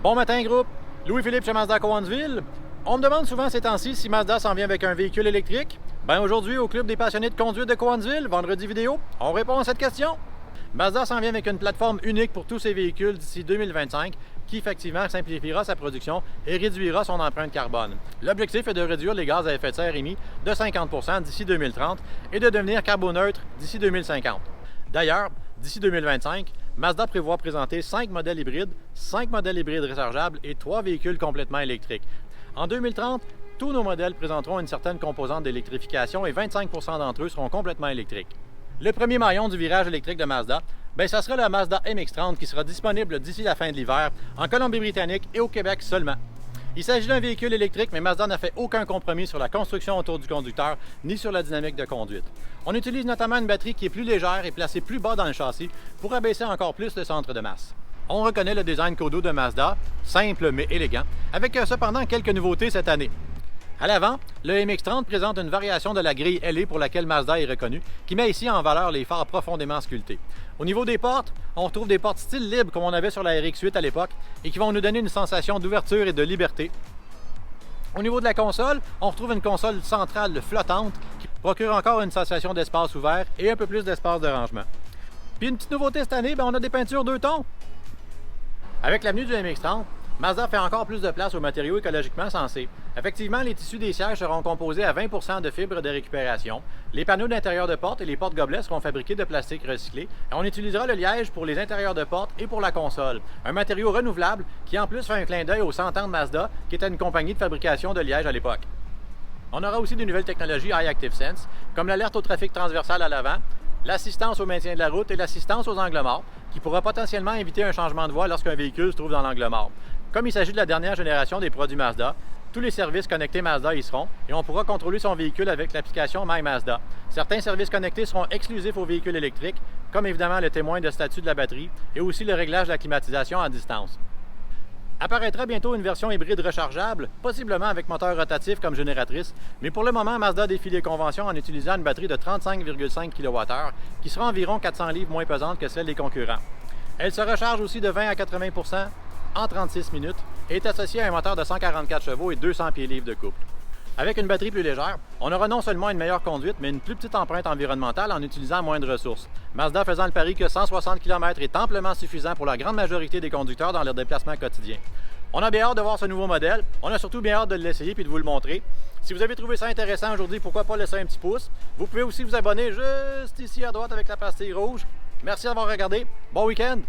Bon matin groupe, Louis-Philippe chez Mazda Cowansville. On me demande souvent ces temps-ci si Mazda s'en vient avec un véhicule électrique. Ben aujourd'hui au Club des passionnés de conduite de Cowansville, vendredi vidéo, on répond à cette question. Mazda s'en vient avec une plateforme unique pour tous ses véhicules d'ici 2025 qui effectivement simplifiera sa production et réduira son empreinte carbone. L'objectif est de réduire les gaz à effet de serre émis de 50% d'ici 2030 et de devenir carboneutre d'ici 2050. D'ailleurs, d'ici 2025, Mazda prévoit présenter 5 modèles hybrides rechargeables et 3 véhicules complètement électriques. En 2030, tous nos modèles présenteront une certaine composante d'électrification et 25% d'entre eux seront complètement électriques. Le premier maillon du virage électrique de Mazda, ça sera la Mazda MX-30 qui sera disponible d'ici la fin de l'hiver en Colombie-Britannique et au Québec seulement. Il s'agit d'un véhicule électrique, mais Mazda n'a fait aucun compromis sur la construction autour du conducteur ni sur la dynamique de conduite. On utilise notamment une batterie qui est plus légère et placée plus bas dans le châssis pour abaisser encore plus le centre de masse. On reconnaît le design Kodo de Mazda, simple mais élégant, avec cependant quelques nouveautés cette année. À l'avant, le MX-30 présente une variation de la grille ailée pour laquelle Mazda est reconnue, qui met ici en valeur les phares profondément sculptés. Au niveau des portes, on retrouve des portes style libre comme on avait sur la RX-8 à l'époque et qui vont nous donner une sensation d'ouverture et de liberté. Au niveau de la console, on retrouve une console centrale flottante qui procure encore une sensation d'espace ouvert et un peu plus d'espace de rangement. Puis une petite nouveauté cette année, on a des peintures 2 tons. Avec l'avenue du MX-30, Mazda fait encore plus de place aux matériaux écologiquement sensés. Effectivement, les tissus des sièges seront composés à 20% de fibres de récupération. Les panneaux d'intérieur de porte et les portes-gobelets seront fabriqués de plastique recyclé. Et on utilisera le liège pour les intérieurs de porte et pour la console. Un matériau renouvelable qui en plus fait un clin d'œil aux 100 ans de Mazda, qui était une compagnie de fabrication de liège à l'époque. On aura aussi de nouvelles technologies iActiveSense, comme l'alerte au trafic transversal à l'avant, l'assistance au maintien de la route et l'assistance aux angles morts, qui pourra potentiellement éviter un changement de voie lorsqu'un véhicule se trouve dans l'angle mort. Comme il s'agit de la dernière génération des produits Mazda, tous les services connectés Mazda y seront et on pourra contrôler son véhicule avec l'application MyMazda. Certains services connectés seront exclusifs aux véhicules électriques, comme évidemment le témoin de statut de la batterie et aussi le réglage de la climatisation à distance. Apparaîtra bientôt une version hybride rechargeable, possiblement avec moteur rotatif comme génératrice, mais pour le moment, Mazda défie les conventions en utilisant une batterie de 35,5 kWh qui sera environ 400 livres moins pesante que celle des concurrents. Elle se recharge aussi de 20 à 80% en 36 minutes et est associée à un moteur de 144 chevaux et 200 pieds-livres de couple. Avec une batterie plus légère, on aura non seulement une meilleure conduite, mais une plus petite empreinte environnementale en utilisant moins de ressources. Mazda faisant le pari que 160 km est amplement suffisant pour la grande majorité des conducteurs dans leurs déplacements quotidiens. On a bien hâte de voir ce nouveau modèle, on a surtout bien hâte de l'essayer et de vous le montrer. Si vous avez trouvé ça intéressant aujourd'hui, pourquoi pas laisser un petit pouce. Vous pouvez aussi vous abonner juste ici à droite avec la pastille rouge. Merci d'avoir regardé, bon week-end!